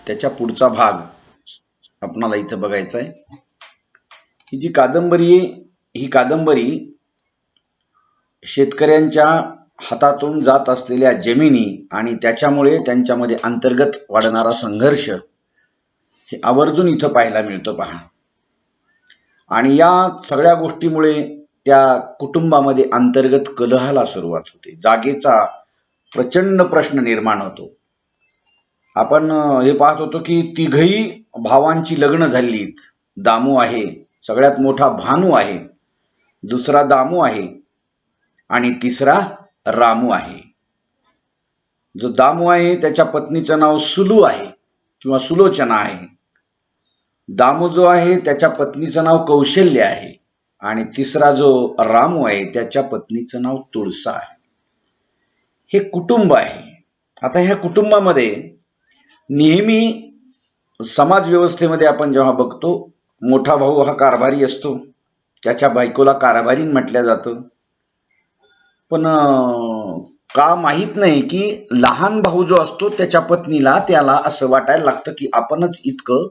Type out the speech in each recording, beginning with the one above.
त्याच्या पुढचा भाग आपणाला इथं बघायचा आहे. ही जी कादंबरी आहे, ही कादंबरी शेतकऱ्यांच्या हातातून जात असलेल्या जमिनी आणि त्याच्यामुळे त्यांच्यामध्ये अंतर्गत वाढणारा संघर्ष हे आवर्जून इथं पाहायला मिळतं पहा. आणि या सगळ्या गोष्टीमुळे त्या कुटुंबामध्ये अंतर्गत कलहाला सुरुवात होते. जागेचा प्रचंड प्रश्न निर्माण होतो. आपण हे पाहत होतो की तिघही भावांची लग्न झालीत. दामू आहे, सगळ्यात मोठा भानू आहे, दुसरा दामू आहे आणि तिसरा रामू आहे. जो दामू आहे त्याच्या पत्नीचं नाव सुलू आहे किंवा सुलोचना आहे. दामू जो आहे त्याच्या पत्नीचं नाव कौशल्य आहे आणि तिसरा जो रामू आहे त्याच्या पत्नीचं नाव तुळसा आहे. हे कुटुंब आहे. आता ह्या कुटुंबामध्ये नेहमी समाज व्यवस्थेमध्ये आपण जेव्हा बघतो, मोठा भाऊ हा कारभारी असतो, त्याच्या बायकोला कारभारीण म्हटलं जातं. पण का माहित नाही की लहान भाऊ जो असतो त्याच्या पत्नीला त्याला असं वाटायला लागतं की आपणच इतकं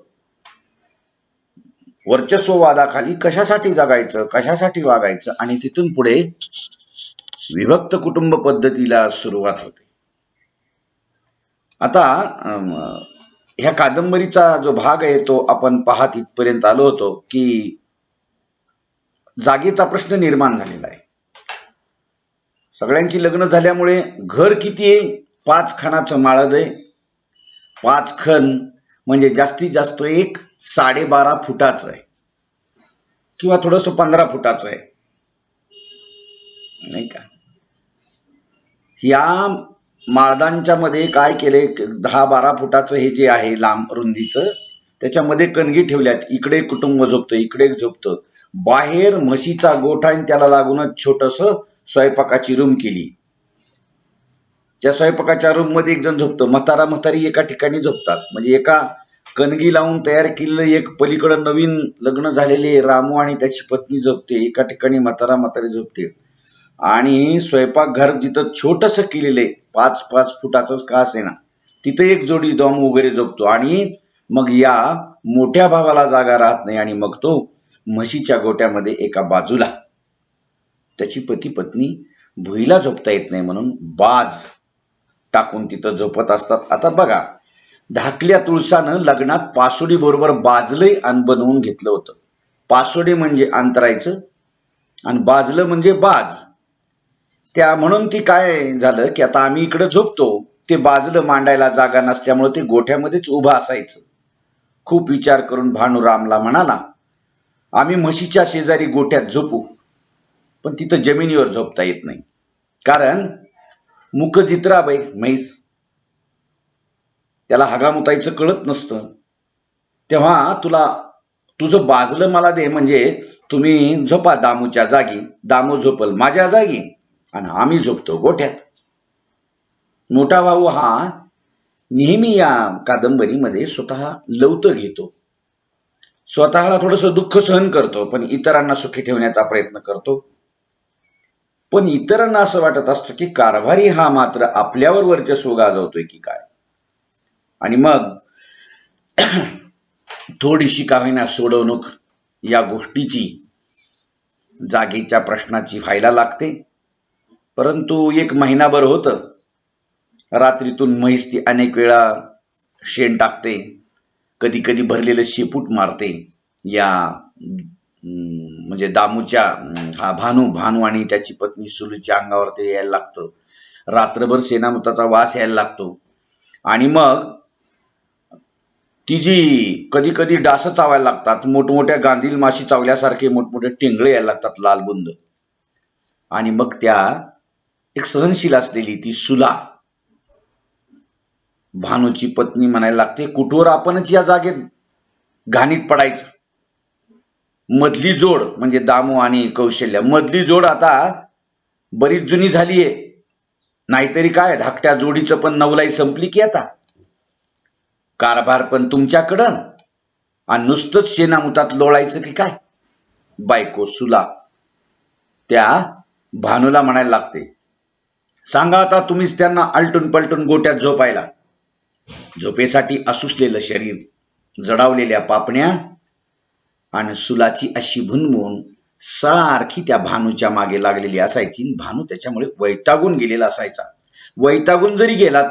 वर्चस्ववादाखाली कशासाठी जगायचं, कशासाठी वागायचं, आणि तिथून पुढे विभक्त कुटुंब पद्धतीला सुरुवात होते. आता ह्या कादंबरीचा जो भाग आहे तो आपण पाहत इथपर्यंत आलो होतो की जागेचा प्रश्न निर्माण झालेला आहे. सगळ्यांची लग्न झाल्यामुळे घर किती आहे? 5 खणाचं माळद आहे. 5 खण म्हणजे जास्तीत जास्त एक 12.5 फुटाचं आहे किंवा थोडस 15 फुटाचं आहे, नाही का? या माळदांच्या मध्ये काय केले, 10-12 फुटाचं हे जे आहे लांब रुंदीचं, त्याच्यामध्ये कणगी ठेवल्यात. इकडे कुटुंब झोपतं, इकडे झोपतं. बाहेर म्हशीचा गोठा आणि त्याला लागूनच छोटस स्वयंपाकाची रूम केली. त्या स्वयंपाकाच्या रूम मध्ये एक जण झोपतं. म्हातारा म्हातारी एका ठिकाणी झोपतात. म्हणजे एका कणगी लावून तयार केलेलं एक पलीकडे नवीन लग्न झालेले रामू आणि त्याची पत्नी झोपते, एका ठिकाणी म्हातारा म्हातारी झोपते. आणि स्वयंपाकघर जिथं छोटस केलेलं 5-5 फुटाचं का असेना, तिथं एक जोडी दामू वगैरे झोपतो. आणि मग या मोठ्या भावाला जागा राहत नाही आणि मग तो म्हशीच्या गोट्यामध्ये एका बाजूला त्याची पती पत्नी भुईला झोपता येत नाही म्हणून बाज टाकून तिथं झोपत असतात. आता बघा, धाकल्या तुळसानं लग्नात पासोडी बरोबर बाजलंय आणि बनवून घेतलं होतं. पासोडी म्हणजे अंतरायचं आणि बाजलं म्हणजे बाज. त्या म्हणून ती काय झालं की आता आम्ही इकडे झोपतो, ते बाजलं मांडायला जागा नसल्यामुळे ते गोठ्यामध्येच उभं असायचं. खूप विचार करून भानू रामला म्हणाला, आम्ही म्हशीच्या शेजारी गोठ्यात झोपू, पण तिथं जमिनीवर झोपता येत नाही, कारण मुक जित्राबाई म्हैस, त्याला हगामुतायचं कळत नसतं. तेव्हा तुझं बाजलं मला दे, म्हणजे तुम्ही झोपा दामूच्या जागी, दामू झोपल माझ्या जागी आणि आम्ही झोपतो गोठ्यात. मोठा भाऊ हा नेहमी या कादंबरीमध्ये स्वतः लवत घेतो, स्वतःला थोडस दुःख सहन करतो, पण इतरांना सुखी ठेवण्याचा प्रयत्न करतो. पण इतरांना असं वाटत असतं की कारभारी हा मात्र आपल्यावर वर्चस्व गाजवतोय की काय. आणि मग थोडीशी का होईना सोडवणूक या गोष्टीची, जागेच्या प्रश्नाची व्हायला लागते. परंतु 1 महिनाभर होतं. रात्रीतून म्हैस ती अनेक वेळा शेण टाकते, कधी कधी भरलेलं शेपूट मारते. या म्हणजे दामूच्या हा भानू आणि त्याची पत्नी सुलूच्या अंगावर ते यायला लागतं. रात्रभर शेणामुताचा वास यायला लागतो. आणि मग ती जी कधी कधी डास चावायला लागतात, मोठमोठ्या गांधील माशी चावल्यासारखे मोठमोठे टिंगळे यायला लागतात, लालबुंद. आणि मग त्या एक सहनशील असलेली ती सुला, भानूची पत्नी, म्हणायला लागते, कुठवर आपणच या जागेत घाणीत पडायचं. मधली जोड म्हणजे दामू आणि कौशल्य, मधली जोड आता बरीच जुनी झालीये, नाहीतरी काय धाकट्या जोडीचं पण नवलाई संपली की आता कारभार पण तुमच्याकडं आणि नुसतंच शेणामुतात लोळायचं की काय. बायको सुला त्या भानूला म्हणायला लागते, सांगा आता तुम्हीच त्यांना आलटून पलटून गोट्यात झोपायला. झोपेसाठी असुसलेलं शरीर, जडावलेल्या पापण्या आणि सुलाची अशी भुनभुन सारखी त्या भानूच्या मागे लागलेली असायची. भानू त्याच्यामुळे वैतागून गेलेला असायचा. वैतागून जरी गेला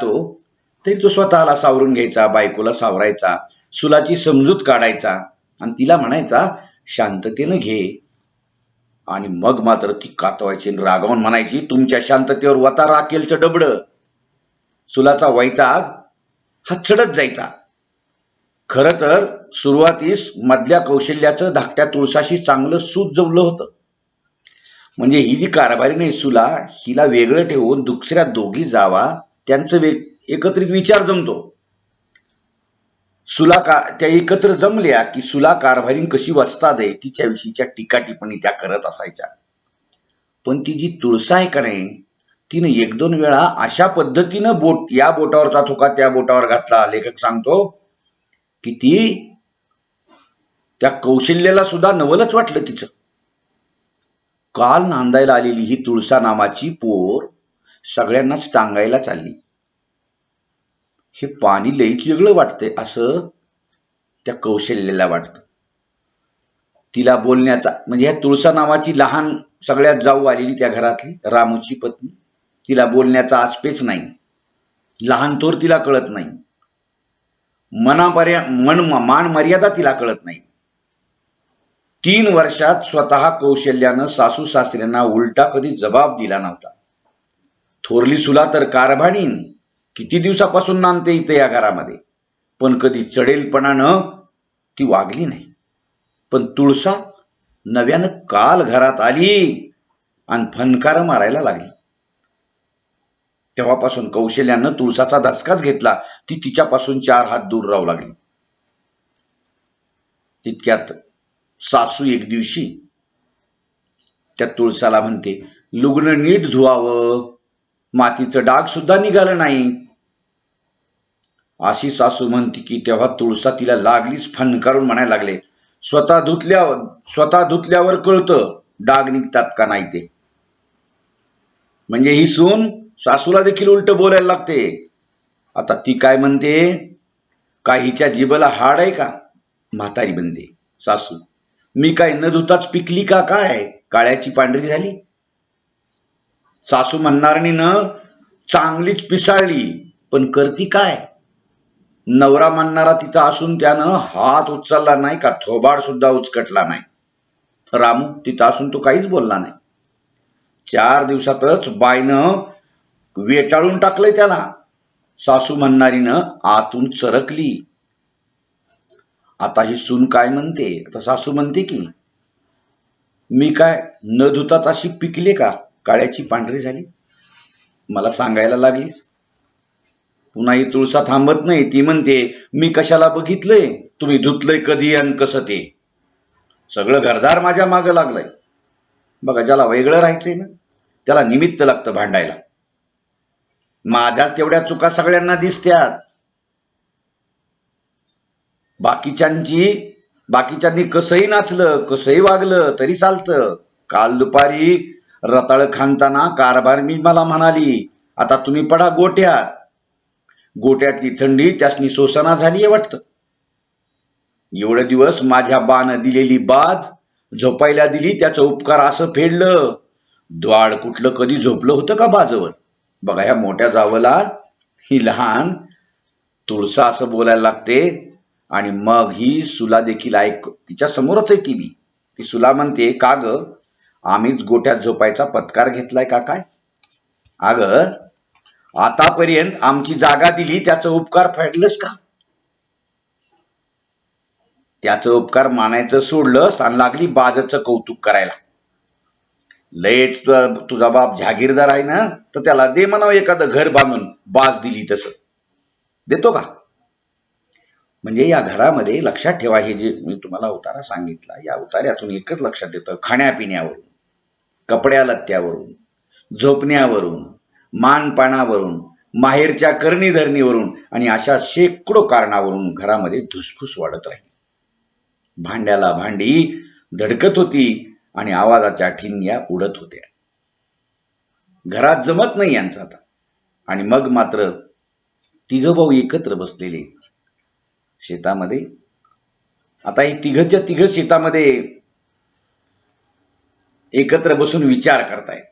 तरी तो स्वतःला सावरून घ्यायचा, बायकोला सावरायचा, सुलाची समजूत काढायचा आणि तिला म्हणायचा शांततेनं घे. आणि मग मात्र ती कातवायची, रागावून म्हणायची तुमच्या शांततेवर वता राखेलचं डबडं. सुलाचा वैताग हा चढत जायचा. खरं तर सुरुवातीस मधल्या कौशल्याचं धाकट्या तुळसाशी चांगलं सूत जमलं होतं. म्हणजे ही जी कारभारी नाही सुला, हिला वेगळं ठेवून दुसऱ्या दोघी जावा त्यांचं एकत्रित विचार जमतो. त्या एकत्र जमल्या की सुला कारभारी कशी वस्ताद आहे तिच्याविषयीच्या टीका टिप्पणी त्या करत असायच्या. पण ती जी तुळसा आहे का नाही, तिने एक दोन वेळा अशा पद्धतीनं या बोटावरचा थोका त्या बोटावर घातला. लेखक सांगतो की ती त्या कौशल्याला सुद्धा नवलच वाटलं तिचं. काल नांदायला आलेली ही तुळसा नावाची पोर सगळ्यांनाच टांगायला चालली. हे पाणी लईच वेगळं वाटतंय असं त्या कौशल्याला वाटतं. तिला बोलण्याचा म्हणजे ह्या तुळसा नावाची लहान सगळ्यात जाऊ आलेली त्या घरातली रामूची पत्नी, तिला बोलण्याचा आसपेच नाही. लहान थोर तिला कळत नाही. मान मर्यादा तिला कळत नाही. 3 वर्षात स्वतः कौशल्यानं सासू सासऱ्यांना उलटा कधी जबाब दिला नव्हता. थोरली सुला तर कारभारीण किती दिवसापासून नांदते इथे या घरामध्ये, पण कधी चढेलपणानं ती वागली नाही. पण तुळसा नव्यानं काल घरात आली आणि फनकार मारायला लागली. तेव्हापासून कौशल्यानं तुळसाचा धसकाच घेतला. ती तिच्यापासून 4 हात दूर राहू लागली. तितक्यात सासू एक दिवशी त्या तुळसाला म्हणते लुगणं नीट धुवावं, मातीचं डाग सुद्धा निघालं नाही. अशी सासू म्हणती की तेव्हा तुळसा तिला लागलीच फनकारून म्हणायला लागले स्वतः धुतल्यावर कळतं डाग निघतात का नाही ते. म्हणजे ही सून सासूला देखील उलट बोलायला लागते. आता ती काय म्हणते, का हिच्या जिभेला हाड आहे का? म्हातारी बनते सासू. मी काय न धुताच पिकली का काय, काळ्याची पांढरी झाली? सासू म्हणणारनी न चांगलीच पिसाळली, पण करती काय? नवरा म्हणणारा तिथं असून त्यानं हात उचलला नाही का थोबाड सुद्धा उचकटला नाही. रामू तिथं असून तो काहीच बोलला नाही. 4 दिवसातच बाईनं वेटाळून टाकलंय त्याला. सासू म्हणणारीनं आतून चरकली. आता ही सून काय म्हणते, आता सासू म्हणते की मी काय न धुताच अशी पिकले का, काळ्याची पांढरी झाली? मला सांगायला लागलीस. पुन्हा ही तुळसा थांबत नाही. ती म्हणते मी कशाला बघितलंय, तुम्ही धुतलंय कधी आणि कसं ते. सगळं घरदार माझ्या मागं लागलंय. बघा, ज्याला वेगळं राहायचंय ना त्याला निमित्त लागतं भांडायला. माझ्याच तेवढ्या चुका सगळ्यांना दिसत्यात. बाकीच्यांनी कसंही नाचलं कसंही वागलं तरी चालतं. काल दुपारी रताळ खांताना कारभार मी मला म्हणाली आता तुम्ही पडा गोट्यात. गोट्यातली थंडी त्यासनी सोसना झाली वाटतं. एवढे दिवस माझ्या बानं दिलेली बाज झोपायला दिली, त्याचं उपकार असं फेडलं. द्वाड कुठलं कधी झोपलं होतं का बाजवर? बघा, ह्या मोठ्या जावला ही लहान तुळसा असं बोलायला लागते. आणि मग ही सुला देखील तिच्या समोरच आहे ती बी. ती सुला म्हणते का ग, आम्हीच गोट्यात झोपायचा पत्कार घेतलाय का काय? अगं, आतापर्यंत आमची जागा दिली त्याचं उपकार फेडलंस का? त्याचं उपकार मानायचं सोडलं आणि लागली बाजाचं कौतुक करायला. लय तुझा बाप जहागीरदार आहे ना, तर त्याला दे म्हणावं एखादं घर बांधून, बाज दिली तसं. देतो का? म्हणजे या घरामध्ये लक्षात ठेवा, हे जे मी तुम्हाला उतारा सांगितला या उतार्यातून एकच लक्षात येतं, खाण्यापिण्यावरून, कपड्या लत्त्यावरून, झोपण्यावरून, मानपानावरून, माहेरच्या करणीधरणीवरून आणि अशा शेकडो कारणावरून घरामध्ये धुसफूस वाढत राहील. भांड्याला भांडी धडकत होती आणि आवाजाच्या ठिणग्या उडत होत्या. घरात जमत नाही यांचं आता. आणि मग मात्र तिघ भाऊ एकत्र बसलेले शेतामध्ये. आता हे तिघच्या तिघ शेतामध्ये एकत्र बसून विचार करतायत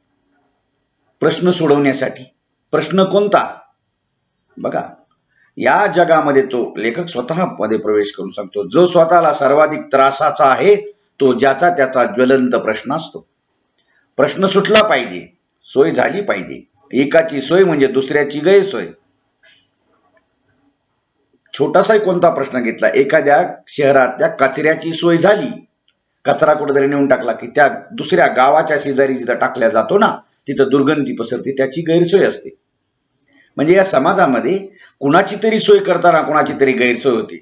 प्रश्न सोडवण्यासाठी. प्रश्न कोणता? बघा, या जगामध्ये तो लेखक स्वतः मध्ये प्रवेश करून सांगतो, जो स्वतःला सर्वाधिक त्रासाचा आहे तो ज्याचा त्याचा ज्वलंत प्रश्न असतो. प्रश्न सुटला पाहिजे, सोय झाली पाहिजे. एकाची सोय म्हणजे दुसऱ्याची गैरसोय. छोटासा कोणता प्रश्न घेतला, एखाद्या शहरातल्या कचऱ्याची सोय झाली, कचरा कुठेतरी नेऊन टाकला की त्या दुसऱ्या गावाच्या शेजारी जिथं टाकल्या जातो ना तिथं दुर्गंधी पसरते, त्याची गैरसोय असते. म्हणजे या समाजामध्ये कुणाची तरी सोय करताना कुणाची तरी गैरसोय होते.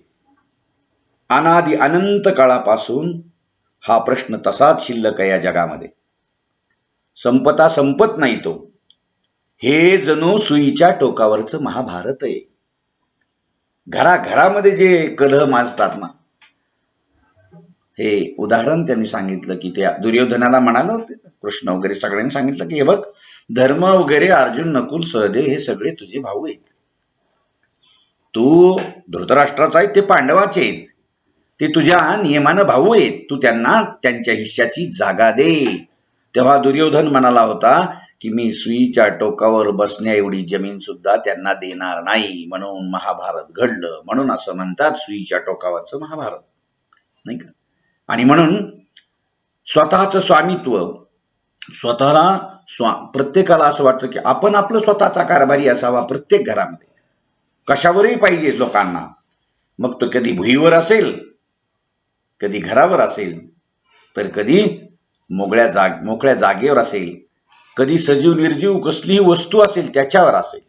अनादि अनंत काळापासून हा प्रश्न तसाच शिल्लक आहे या जगामध्ये. संपत नाही तो. हे जणू सुईच्या टोकावरचं महाभारत आहे. घराघरामध्ये जे कलह माजतात ना, हे उदाहरण त्यांनी सांगितलं की त्या दुर्योधनाला म्हणालं होते, कृष्ण वगैरे सगळ्यांनी सांगितलं की हे बघ, धर्म वगैरे अर्जुन, नकुल, सहदेव हे सगळे तुझे भाऊ आहेत. तू धृतराष्ट्राचा आहे, ते पांडवाचे आहेत, ते तुझ्या नियमानं भाऊ आहेत, तू त्यांना त्यांच्या हिश्श्याची जागा दे. तेव्हा दुर्योधन म्हणाला होता की मी सुईच्या टोकावर बसण्या एवढी जमीन सुद्धा त्यांना देणार नाही. म्हणून महाभारत घडलं. म्हणून असं म्हणतात सुईच्या टोकावरचं महाभारत, नाही का? आणि म्हणून स्वतःचं स्वामित्व, स्वतःला प्रत्येकाला असं वाटतं की आपण आपलं स्वतःचा कारभारी असावा. प्रत्येक घरामध्ये कशावरही पाहिजे लोकांना. मग तो कधी भुईवर असेल, कधी घरावर असेल, तर कधी मोकळ्या जागेवर असेल, कधी सजीव निर्जीव कसलीही वस्तू असेल त्याच्यावर असेल.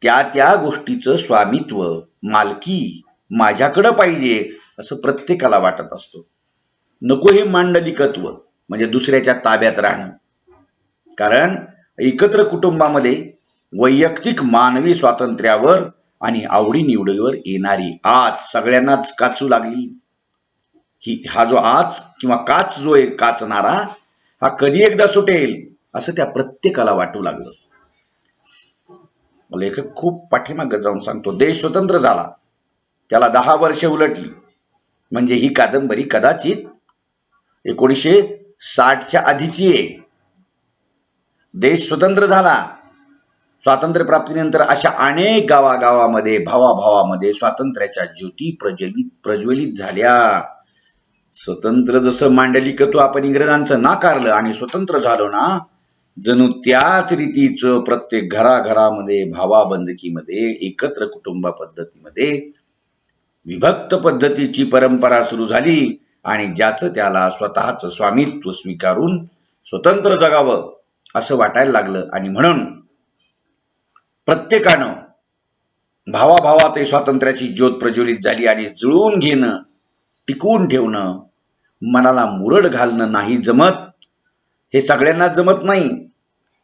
त्या त्या गोष्टीचं स्वामित्व, मालकी माझ्याकडं पाहिजे असं प्रत्येकाला वाटत असतो. नको हे मांडलिकत्व, म्हणजे दुसऱ्याच्या ताब्यात राहणं. कारण एकत्र कुटुंबामध्ये वैयक्तिक मानवी स्वातंत्र्यावर आणि आवडीनिवडीवर येणारी आज सगळ्यांनाच काचू लागली. हा जो आज किंवा काच जो आहे काचणारा, हा कधी एकदा सुटेल असं त्या प्रत्येकाला वाटू लागलं. लेखक खूप पाठीमागे जाऊन सांगतो, देश स्वतंत्र झाला, त्याला 10 वर्ष उलटली. म्हणजे ही कादंबरी कदाचित 1960च्या आधीची आहे. देश स्वतंत्र झाला, स्वातंत्र्य प्राप्तीनंतर अशा अनेक गावागावामध्ये, भावाभावामध्ये स्वातंत्र्याच्या ज्योती प्रज्वलित झाल्या. स्वतंत्र जसं मांडलिकत्व आपण इंग्रजांचं नाकारलं आणि स्वतंत्र झालो ना, जणू त्याच रीतीचं प्रत्येक घराघरामध्ये, भावाबंदकीमध्ये, एकत्र कुटुंब पद्धतीमध्ये विभक्त पद्धतीची परंपरा सुरू झाली. आणि ज्याचं त्याला स्वतःचं स्वामित्व स्वीकारून स्वतंत्र जगावं असं वाटायला लागलं. आणि म्हणून प्रत्येकानं भावाभावात स्वातंत्र्याची ज्योत प्रज्वलित झाली. आणि जुळवून घेणं, टिकवून ठेवणं, मनाला मुरड घालणं नाही जमत. हे सगळ्यांना जमत नाही.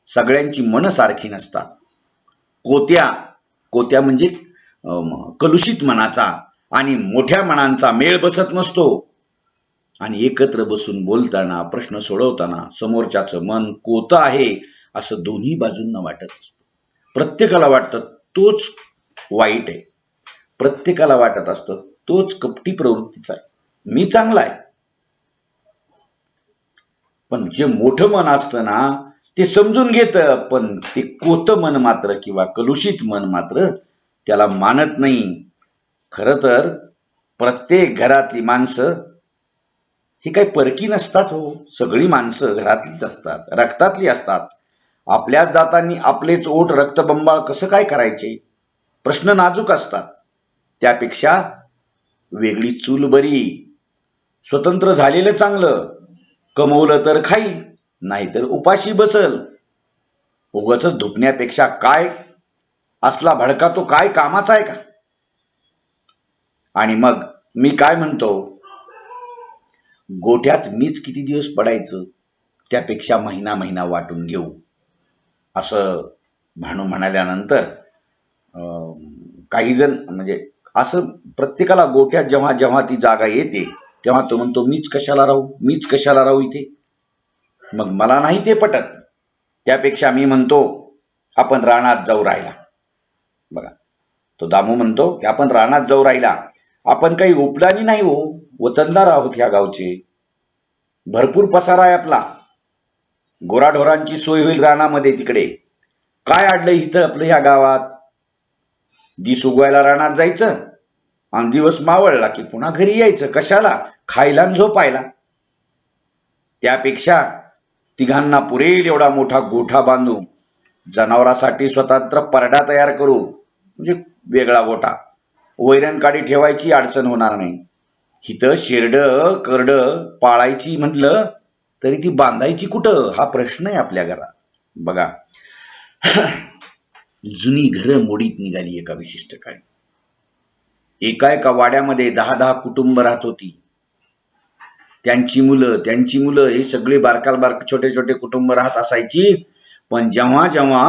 सगळ्यांची मन सारखी नसतात. कोत्या म्हणजे कलुषित मनाचा आणि मोठ्या मनांचा मेळ बसत नसतो. आणि एकत्र बसून बोलताना, प्रश्न सोडवताना समोरच्याचं मन कोतं आहे असं दोन्ही बाजूंना वाटत असतं. प्रत्येकाला वाटतं तोच वाईट आहे, प्रत्येकाला वाटत असतं तोच कपटी प्रवृत्तीचा आहे, मी चांगला आहे. पण जे मोठं मन असतं ना ते समजून घेतं, पण ते कोतं मन मात्र किंवा कलुषित मन मात्र त्याला मानत नाही. खरं तर प्रत्येक घरातली माणसं ही काही परकी नसतात हो. सगळी माणसं घरातलीच असतात, रक्तातली असतात. आपल्याच दातांनी आपलेच ओठ रक्तबंबाळ कसं काय करायचे? प्रश्न नाजूक असतात. त्यापेक्षा वेगळी चूल बरी. स्वतंत्र झालेलं चांगलं. कमवलं तर खाईल, नाहीतर उपाशी बसल. उगाचच धुपण्यापेक्षा काय असला भडका तो काय कामाचा आहे का? आणि मग मी काय म्हणतो, गोठ्यात मीच किती दिवस पडायचं, त्यापेक्षा महिना महिना वाटून घेऊ असं भानू म्हणाल्यानंतर काही जण म्हणजे असं प्रत्येकाला गोठ्यात जेव्हा जेव्हा ती जागा येते तेव्हा तो म्हणतो मीच कशाला राहू इथे. मग मला नाही ते पटत. त्यापेक्षा मी म्हणतो आपण रानात जाऊ राहायला. बघा, तो दामू म्हणतो की आपण रानात जाऊ राहिला, आपण काही उपलानी नाही हो, वतनदार आहोत ह्या गावचे, भरपूर पसारा आहे आपला, गोराढोरांची सोय होईल रानामध्ये, तिकडे काय अडलं इथं आपलं ह्या गावात, दिस उगवायला रानात जायचं आणि दिवस मावळला की पुन्हा घरी यायचं, कशाला, खायला आणि झोपायला. त्यापेक्षा तिघांना पुरेल एवढा मोठा गोठा बांधू, जनावरासाठी स्वतंत्र परडा तयार करू, म्हणजे वेगळा गोठा, वैरणकाडी ठेवायची अडचण होणार नाही. इथं शेरड करड पाळायची म्हटलं तरी ती बांधायची कुठं, हा प्रश्न आहे आपल्या घरात. बघा, जुनी घरं मोडीत निघाली एका विशिष्ट काळी. एका वाड्यामध्ये 10-10 कुटुंब राहत होती. त्यांची मुलं हे सगळे बारकाल छोटे छोटे कुटुंब राहत असायची. पण जेव्हा जेव्हा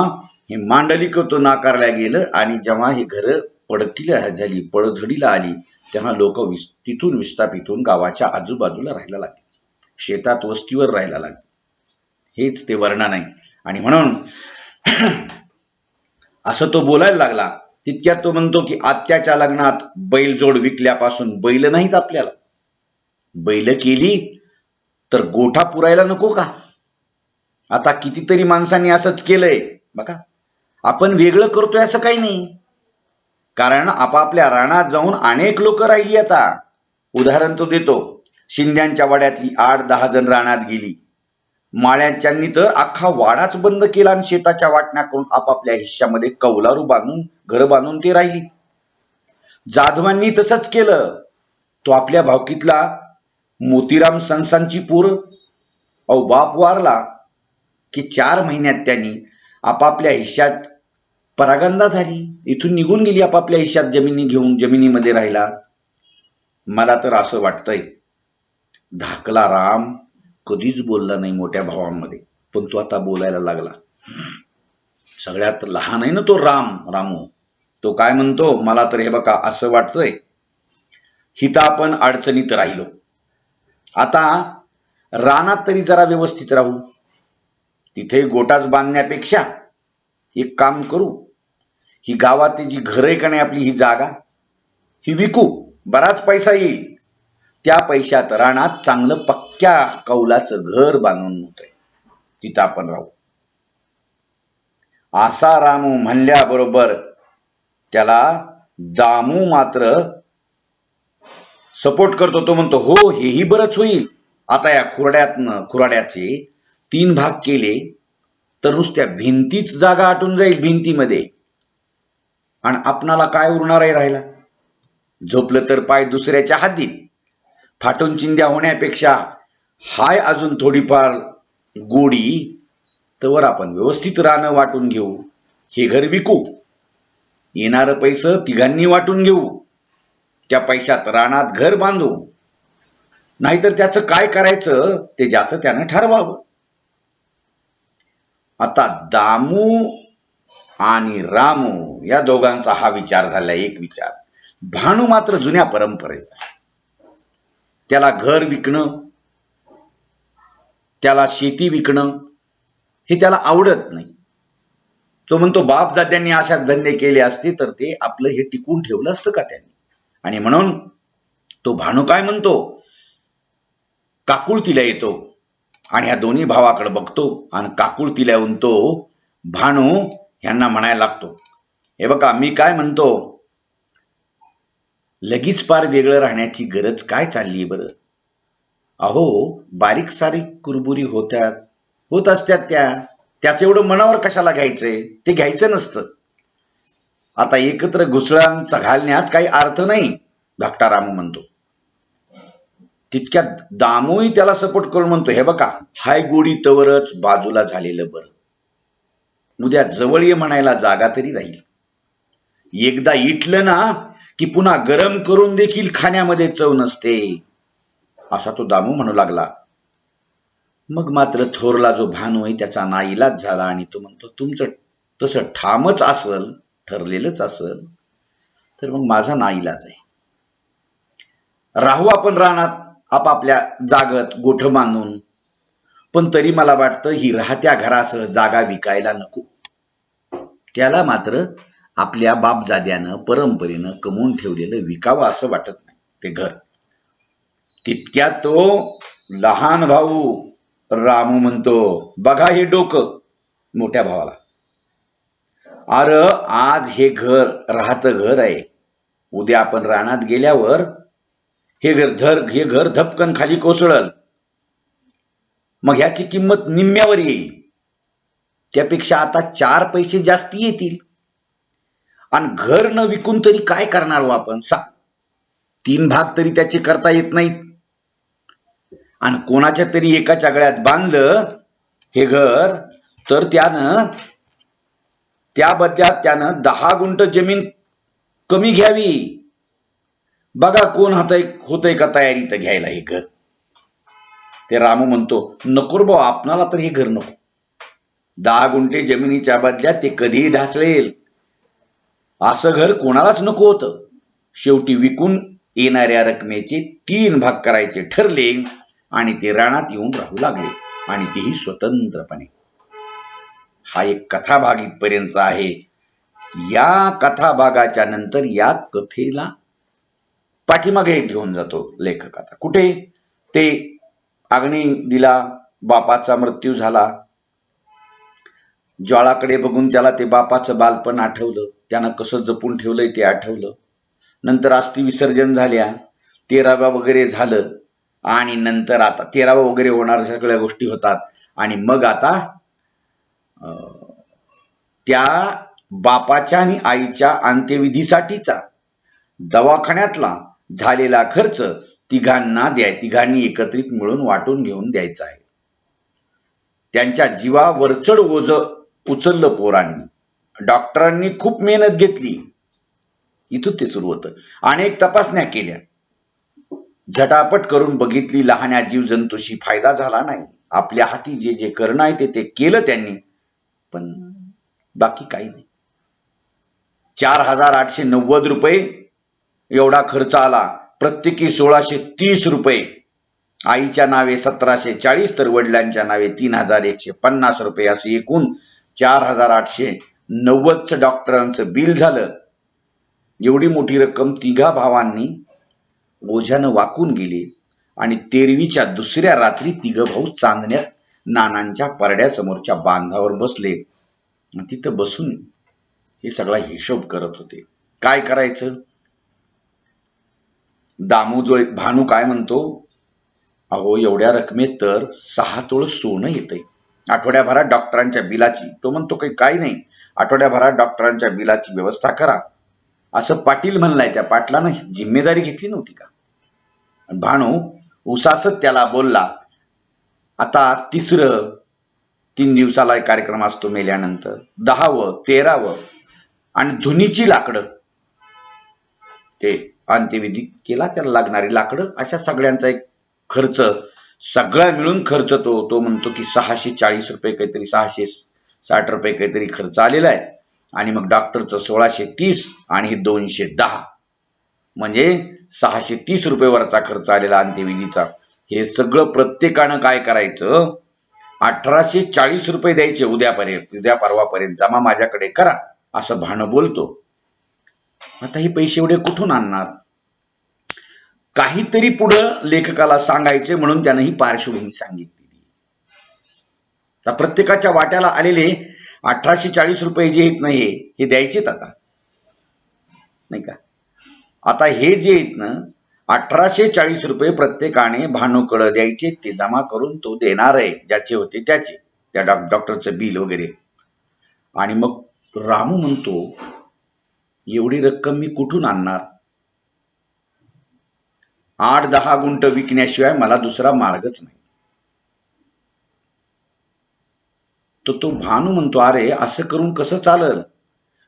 हे मांडलिक तो नाकारल्या गेलं आणि जेव्हा ही घरं पडझडीला आली, तेव्हा लोक तिथून विस्थापित होऊन गावाच्या आजूबाजूला राहायला लागले, शेतात वस्तीवर राहायला लागले. हेच ते वर्णन आहे. आणि म्हणून असं तो बोलायला लागला. तितक्यात तो म्हणतो की आत्याच्या लग्नात बैलजोड विकल्यापासून बैल नाहीत आपल्याला, बैल केली तर गोठा पुरायला नको का. आता कितीतरी माणसांनी असंच केलंय बघा. आपण वेगळं करतोय असं काही नाही, कारण आपापल्या रानात जाऊन अनेक लोक राहिली. आता उदाहरण तो देतो, शिंद्यांच्या वाड्यातली 8-10 जण रानात गेली. माळ्यांच्यांनी तर अख्खा वाडाच बंद केला आणि शेताच्या वाटण्या करून आपापल्या हिश्श्यामध्ये कौलारू बांधून घर बांधून ते राहिली. जाधवांनी तसंच केलं. तो आपल्या भावकीतला मोतीराम संसांची पोर, बाप वारला की 4 महिन्यात त्यांनी आपापल्या हिश्श्यात परागंदा झाली, इथून निघून गेली आपापल्या हिश्श्यात जमिनी घेऊन, जमिनीमध्ये राहिला. मला तर असं वाटतंय धाकला राम कधीच बोलला नाही मोठ्या भावांमध्ये, पण तो आता बोलायला लागला. सगळ्यात लहान आहे ना तो रामू. तो काय म्हणतो, मला तर हे बघा असं वाटतंय, हिता आपण अडचणीत राहिलो, आता रानात तरी जरा व्यवस्थित राहू, तिथे गोटाच बांधण्यापेक्षा एक काम करू, ही गावातली जी घर आहे का नाही आपली, ही जागा ही विकू, बराच पैसा येईल, त्या पैशात रानात चांगलं पक्क्या कौलाचं घर बांधून होतंय, तिथं आपण राहू. असा रामू म्हणल्याबरोबर त्याला दामू मात्र सपोर्ट करतो. तो म्हणतो हो, हेही बरंच होईल. आता या खुराड्याचे 3 भाग केले तर नुसत्या भिंतीच जागा आटून जाईल, भिंतीमध्ये, आणि आपणाला काय उरणार आहे राहायला. झोपलं तर पाय दुसऱ्याच्या हातीत, फाटून चिंध्या होण्यापेक्षा हाय अजून थोडीफार गोडी, तर आपण व्यवस्थित रानं वाटून घेऊ, हे घर विकू, येणारं पैसे तिघांनी वाटून घेऊ, त्या पैशात रानात घर बांधू, नाहीतर त्याचं काय करायचं ते ज्याचं त्यानं ठरवावं. आता दामू आणि रामू या दोघांचा हा विचार झाला, एक विचार. भानू मात्र जुन्या परंपरेचा, त्याला घर विकणं, त्याला शेती विकणं हे त्याला आवडत नाही. तो म्हणतो बापजाद्यांनी अशा धंदे केले असते तर ते आपलं हे टिकून ठेवलं असतं का त्यांनी. आणि म्हणून तो भानू काय म्हणतो, काकुळतीला येतो आणि ह्या दोन्ही भावाकडे बघतो आणि काकुळतीला येऊन तो भानू ह्यांना म्हणायला लागतो, हे बघा मी काय म्हणतो, लगेच पार वेगळं राहण्याची गरज काय चालली बरं. अहो बारीक सारीक कुरबुरी होत असतात, त्याचं एवढं मनावर कशाला घ्यायचंय, ते घ्यायचं नसतं. आता एकत्र घुसळांचा घालण्यात काही अर्थ नाही, धाकटा रामू म्हणतो. तितक्यात दामूही त्याला सपोर्ट करून म्हणतो, हे बघा हाय गोडी तवरच बाजूला झालेलं बरं, उद्या जवळ ये म्हणायला जागा तरी राहील, एकदा इटलं ना की पुन्हा गरम करून देखील खाण्यामध्ये चव नसते, असा तो दामू म्हणू लागला. मग मात्र थोरला जो भानू आहे त्याचा नाईलाज झाला आणि तो म्हणतो, तुमचं तसं ठामच असल, ठरलेलंच असल तर मग माझा नाईलाज आहे, राहू आपण रानात आपापल्या जागत गोठ बांधून, पण तरी मला वाटतं ही राहत्या घरासह जागा विकायला नको, त्याला मात्र आपल्या बापजाद्यानं परंपरेनं कमवून ठेवलेलं विकावं असं वाटत नाही ते घर. तितक्यात तो लहान भाऊ रामू म्हणतो, बघा हे डोकं मोठ्या भावाला, अरे आज हे घर राहतं घर आहे, उद्या आपण रानात गेल्यावर हे घर धपकन खाली कोसळल, मग ह्याची किंमत निम्म्यावर येईल. त्यापेक्षा आता 4 पैसे जास्ती येतील. आणि घर न विकून तरी काय करणार हो आपण? 3 भाग तरी त्याचे करता येत नाहीत. आणि कोणाच्या तरी एकाच्या गळ्यात बांधलं हे घर तर त्या बदल्यात त्यानं 10 गुंठ जमीन कमी घ्यावी. बघा कोण होतंय का तयारीत घ्यायला हे घर. ते रामू म्हणतो, नको रे भाऊ, आपणाला तर हे घर नको. 10 गुंठे जमिनीच्या बदल्यात ते कधीही ढासळेल असं घर कोणालाच नको होतं. शेवटी विकून येणाऱ्या रकमेचे 3 भाग करायचे ठरले आणि ते रानात येऊन राहू लागले, आणि तेही स्वतंत्रपणे. हा एक कथाभाग इथपर्यंत आहे. या कथाभागाच्या नंतर या कथेला पाठीमागे घेऊन जातो लेखक. आता कुठे ते अग्नी दिला, बापाचा मृत्यू झाला, ज्वाळाकडे बघून त्याला ते बापाचं बालपण आठवलं, त्यानं कसं जपून ठेवलंय ते आठवलं. नंतर अस्थि विसर्जन झाल्या, 13वा वगैरे झालं, आणि नंतर आता 13वा वगैरे होणार, सगळ्या गोष्टी होतात. आणि मग आता त्या बापाच्या आणि आईच्या अंत्यविधीसाठीचा दवाखान्यातला झालेला खर्च तिघांनी एकत्रित मिळून वाटून घेऊन द्यायचा आहे. त्यांच्या जीवावरचढ ओझ उचललं पोरांनी. डॉक्टरांनी खूप मेहनत घेतली. इथून ते सुरू होतं. अनेक तपासण्या केल्या, झटापट करून बघितली, लहान्या जीवजंतूशी फायदा झाला नाही. आपल्या हाती जे जे करणं आहे ते केलं त्यांनी, पण बाकी काही नाही. 4,890 रुपये एवढा खर्च आला. प्रत्येकी 1,630 रुपये. आईच्या नावे 1,740 तर वडिलांच्या नावे 3,150 रुपये, असे एकूण 4,890 डॉक्टरांचं बिल झालं. एवढी मोठी रक्कम तिघा भावांनी ओझ्यानं वाकून गेली. आणि 13वीच्या दुसऱ्या रात्री तिघ भाऊ चांदण्यात नानांच्या परड्यासमोरच्या बांधावर बसले. तिथं बसून हे सगळा हिशोब करत होते. काय करायचं? भानू काय म्हणतो, अहो एवढ्या रकमेत तर 6 तोळ सोनं येतंय. आठवड्याभरात डॉक्टरांच्या बिलाची, तो म्हणतो काही नाही, आठवड्याभरात डॉक्टरांच्या बिलाची व्यवस्था करा, असं पाटील म्हणलाय. त्या पाटलानं जिम्मेदारी घेतली नव्हती का? भानू उसासत त्याला बोलला, आता 3 दिवसाला एक कार्यक्रम असतो मेल्यानंतर, 10वं 13वं, आणि धुनीची लाकडं, ते अंत्यविधी केला त्याला लागणारी लाकडं, अशा सगळ्यांचा एक खर्च, सगळा मिळून खर्च तो म्हणतो की 640 रुपये काहीतरी, 660 रुपये काहीतरी खर्च आलेला आहे. आणि मग डॉक्टरचं 1,630 आणि हे 210, म्हणजे 630 रुपये वरचा खर्च आलेला अंत्यविधीचा. हे सगळं प्रत्येकानं काय करायचं, 1,840 रुपये द्यायचे उद्या परवापर्यंत जमा माझ्याकडे करा, असं भाणं बोलतो. आता हे पैसे एवढे कुठून आणणार? काहीतरी पुढं लेखकाला सांगायचे म्हणून त्यानं ही पार्श्वभूमी सांगितली. तर प्रत्येकाच्या वाट्याला आलेले 1,840 रुपये जे आहेत ना, हे द्यायचेत आता, नाही का? आता हे जे आहेत ना, 1,840 रुपये प्रत्येकाने भानूकडे द्यायचे, ते जमा करून तो देणार आहे, ज्याचे होते त्याचे, त्या डॉक्टरचं बिल वगैरे. आणि मग रामू म्हणतो, एवढी रक्कम मी कुठून आणणार? 8-10 गुंठ विकण्याशिवाय मला दुसरा मार्गच नाही. तर तो भानू म्हणतो, अरे असं करून कसं चालल?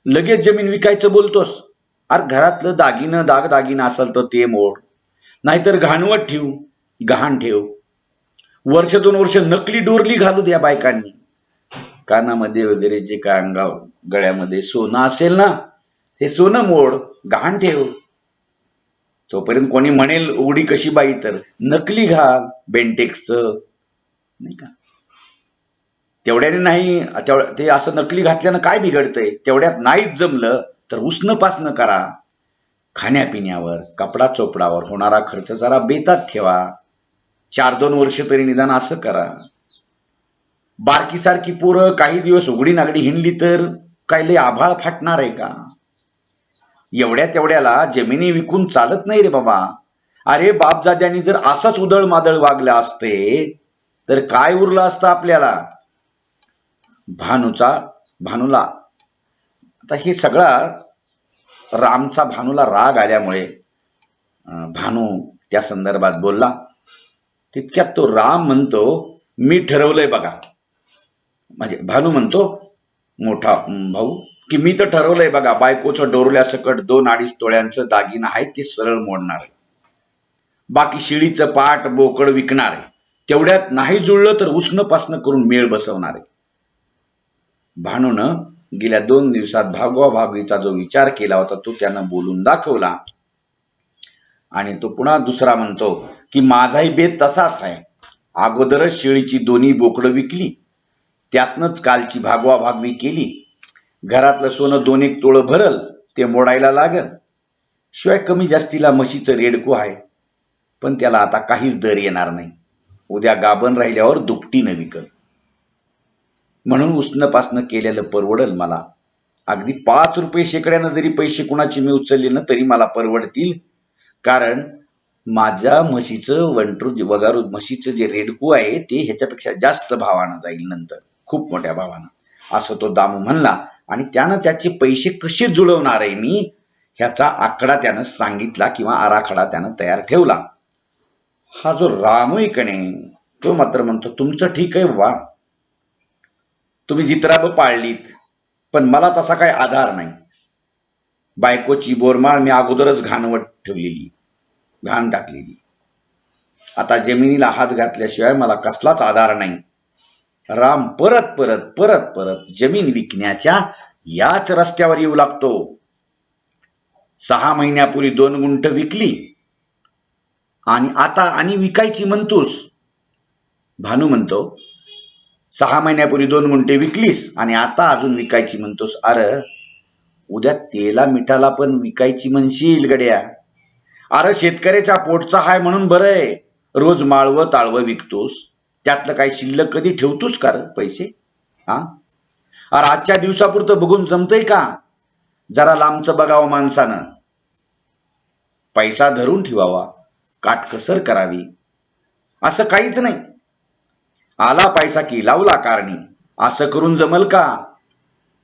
लगेच जमीन विकायचं बोलतोस? अरे घरातलं दागदागिनं असेल तर ते मोड, नाहीतर घाणवट ठेव, गहाण ठेव. 1-2 वर्ष नकली डोरली घालू द्या बायकांनी, कानामध्ये वगैरे जे काय गळ्यामध्ये सोनं असेल ना, ते सोनं मोड, गहाण ठेव. तोपर्यंत कोणी म्हणेल उघडी कशी बाई, तर नकली घाल बेंटेक्सचं, नाही का? तेवढ्याने नाही, ते असं नकली घातल्यानं काय बिघडतंय? तेवढ्यात नाहीच जमलं तर उसनं करा. खाण्यापिण्यावर, कपडा चोपडावर होणारा खर्च जरा बेतात ठेवा. 4-2 वर्ष तरी निदान असं करा. बारकी सारखी पोरं काही दिवस उघडी नागडी हिंडली तर काय लय आभाळ फाटणार आहे का? एवढ्या तेवढ्याला जमिनी विकून चालत नाही रे बाबा. अरे बापजाद्यांनी जर असंच उदळ मादळ वागले असते तर काय उरलं असतं आपल्याला. भानूला आता हे सगळा रामचा भानूला राग आल्यामुळे भानू त्या संदर्भात बोलला. तितक्यात तो राम म्हणतो, मी ठरवलंय बघा. म्हणजे भानू म्हणतो मोठा भाऊ की मी तर ठरवलंय बघा, बायकोचं डोरल्यासकट 2-2.5 तोळ्यांचं दागिनं आहे ते सरळ मोडणार आहे. बाकी शिळीचं पाट बोकड विकणार आहे. तेवढ्यात नाही जुळलं तर उसनं करून मेळ बसवणार आहे. भानूनं गेल्या 2 दिवसात भागवाभागवीचा जो विचार केला होता तो त्यानं बोलून दाखवला. आणि तो पुन्हा दुसरा म्हणतो की माझाही बेत तसाच आहे. अगोदरच शेळीची 2 बोकडं विकली, त्यातनंच कालची भागवाभागवी केली. घरातलं सोनं 2-1 तोळं भरल ते मोडायला लागल. शिवाय कमी जास्तीला म्हशीचं रेडकू आहे, पण त्याला आता काहीच दर येणार नाही. उद्या गाभण राहिल्यावर दुपटीनं विकल. म्हणून उसनं केलेलं परवडल मला. अगदी 5 रुपये शेकड्यानं जरी पैसे कुणाची मी उचलले ना तरी मला परवडतील. कारण माझ्या म्हशीचं वगारू म्हशीचं जे रेडकू आहे ते ह्याच्यापेक्षा जास्त भावानं जाईल नंतर, खूप मोठ्या भावानं, असं तो दामू म्हणला. आणि त्यानं त्याचे पैसे कसे जुळवणार आहे मी ह्याचा आकडा त्यानं सांगितला किंवा आराखडा त्यानं तयार ठेवला. हा जो रामू इकडे तो मात्र म्हणतो, तुमचं ठीक आहे वा, तुम्ही जित्राब पाळलीत, पण मला तसा काही आधार नाही. बायकोची बोरमाळ मी अगोदरच घाण टाकलेली. आता जमिनीला हात घातल्याशिवाय मला कसलाच आधार नाही. राम परत जमीन विकण्याच्या याच रस्त्यावर येऊ लागतो. 6 महिन्यापूर्वी 2 गुंठ विकली आणि आता आणि विकायची म्हणतोस. भानू म्हणतो, 6 महिन्यापूर्वी 2 गुंठे विकलीस आणि आता अजून विकायची म्हणतोस. अरे उद्या तेला मिठाला पण विकायची म्हणशील गड्या. अरे शेतकऱ्याच्या पोटचा हाय म्हणून बरं आहे. रोज माळवं ताळवं विकतोस, त्यातलं काही शिल्लक कधी ठेवतोस का रे पैसे? हा, अरे आजच्या दिवसापुरतं बघून जमतंय का? जरा लांबचं बघावं माणसानं. पैसा धरून ठेवावा, काटकसर करावी, असं काहीच नाही. आला पैसा की लावला कारणी, असं करून जमल का?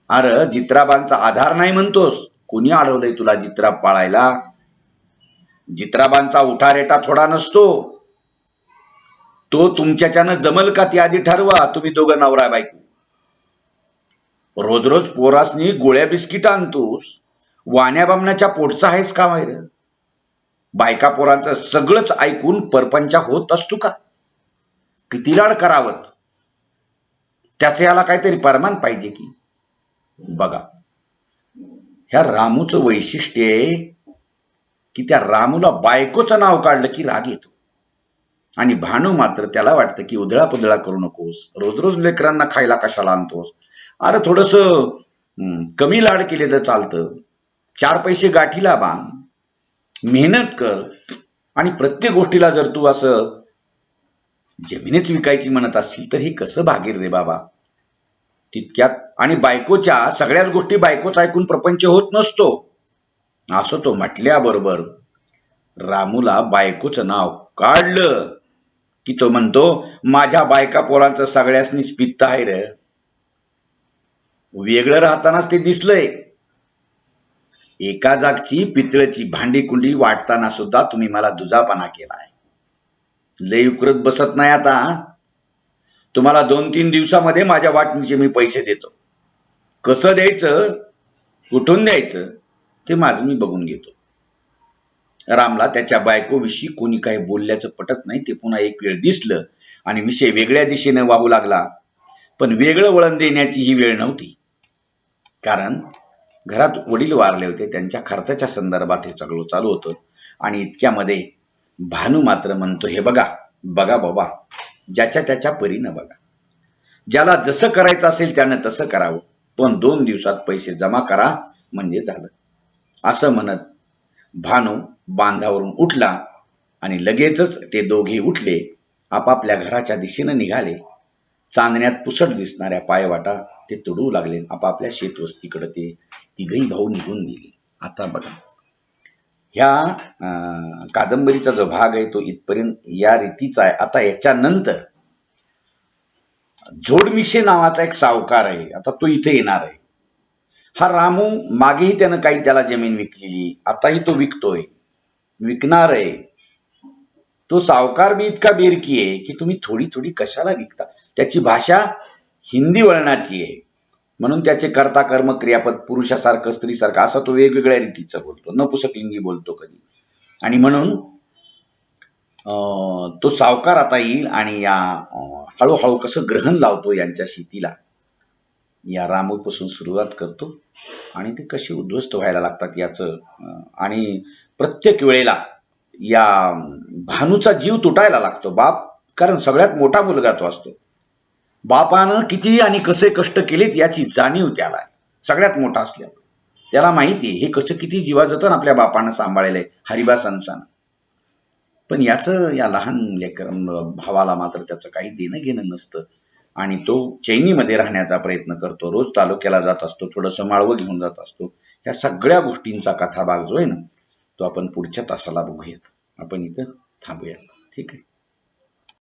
अरे जित्राबांचा आधार नाही म्हणतोस, कोणी अडवलंय तुला जित्राब पाळायला? जित्राबांचा उठारेटा थोडा नसतो. तो तुमच्याच्यानं जमल का ते आधी ठरवा, तुम्ही दोघं नवरा बायको. रोज रोज पोरासनी गोळ्या बिस्किट आणतोस, वाण्या बामण्याच्या पोटचा आहेस का वायर? बायका पोरांचं सगळंच ऐकून परपंचा होत असतो का? किती लाड करावत, त्याचे याला काहीतरी परमान पाहिजे की. बघा, ह्या रामूचं वैशिष्ट्य आहे की त्या रामूला बायकोचं नाव काढलं की राग येतो. आणि भानू मात्र त्याला वाटतं की उधळा पुधळा करू नकोस, रोज रोज लेकरांना खायला कशाला आणतोस? अरे थोडस कमी लाड केले तर चालतं. 4 पैसे गाठीला बांध, मेहनत कर. आणि प्रत्येक गोष्टीला जर तू असं जमिनीच विकायची म्हणत असतील तर हे कसं भागीर रे बाबा? तितक्यात आणि बायकोच्या सगळ्याच गोष्टी बायकोच ऐकून प्रपंच होत नसतो, असं तो म्हटल्याबरोबर रामूला बायकोचं नाव काढलं की तो म्हणतो, माझ्या बायका पोरांचं सगळ्यासनीच पित्त आहे रे. वेगळं राहतानाच ते दिसलंय. एका जागची पितळची भांडी कुंडी वाटताना सुद्धा तुम्ही मला दुजापणा केलाय. लय उकरत बसत नाही आता. तुम्हाला 2-3 दिवसामध्ये माझ्या वाटणीचे मी पैसे देतो. कसं द्यायचं, कुठून द्यायचं ते माझं मी बघून घेतो. रामला त्याच्या बायकोविषयी कोणी काही बोलल्याचं पटत नाही. ते पुन्हा एक वेळ दिसलं आणि विषय वेगळ्या दिशेने वाहू लागला. पण वेगळं वळण देण्याची ही वेळ नव्हती, कारण घरात वडील वारले होते. त्यांच्या खर्चाच्या संदर्भात हे सगळं चालू होतं. आणि इतक्यामध्ये भानू मात्र म्हणतो, हे बघा बाबा, ज्याच्या त्याच्या परीनं बघा. ज्याला जसं करायचं असेल त्यानं तसं करावं, पण 2 दिवसात पैसे जमा करा. म्हणजे झालं. असं म्हणत भानू बांधावरून उठला आणि लगेचच ते दोघे उठले. आपापल्या घराच्या दिशेनं निघाले. चांदण्यात पुसट दिसणाऱ्या पायवाटा ते तुडवू लागले. आपापल्या शेतवस्तीकडे ते तिघही भाऊ निघून गेले. आता बघा, ह्या कादंबरीचा जो भाग आहे तो इथपर्यंत या रीतीचा आहे. आता याच्यानंतर जोडमिशे नावाचा एक सावकार आहे. आता तो इथे येणार आहे. हा रामू मागेही त्यानं काही त्याला जमीन विकलेली, आताही तो विकतोय, विकणार आहे. तो सावकार बी इतका बेरकी आहे की तुम्ही थोडी थोडी कशाला विकता. त्याची भाषा हिंदी वळणाची आहे, म्हणून त्याचे कर्ता कर्म क्रियापद पुरुषासारखं स्त्रीसारखं असं तो वेगवेगळ्या रीतीचं बोलतो, नपुसकलिंगी बोलतो कधी. आणि म्हणून तो सावकार आता येईल आणि या हळूहळू कसं ग्रहण लावतो यांच्या शेतीला या रामूपासून सुरुवात करतो आणि ते कसे उद्ध्वस्त व्हायला लागतात याचं. आणि प्रत्येक वेळेला या भानूचा जीव तुटायला लागतो. बाप, कारण सगळ्यात मोठा मुलगा तो असतो. बापानं किती आणि कसे कष्ट केलेत याची जाणीव त्याला आहे, सगळ्यात मोठा असल्यावर. त्याला माहिती आहे हे कसं किती जीवाजतन आपल्या बापानं सांभाळलेलं आहे, हरिबा संसानं. पण याचं या लहान भावाला मात्र त्याचं काही देणं घेणं नसतं आणि तो चैनीमध्ये राहण्याचा प्रयत्न करतो. रोज तालुक्याला जात असतो, थोडंसं माळवं घेऊन जात असतो. या सगळ्या गोष्टींचा कथाभाग जो आहे ना, तो आपण पुढच्या तासाला बघूयात. आपण इथं थांबूया. ठीक आहे.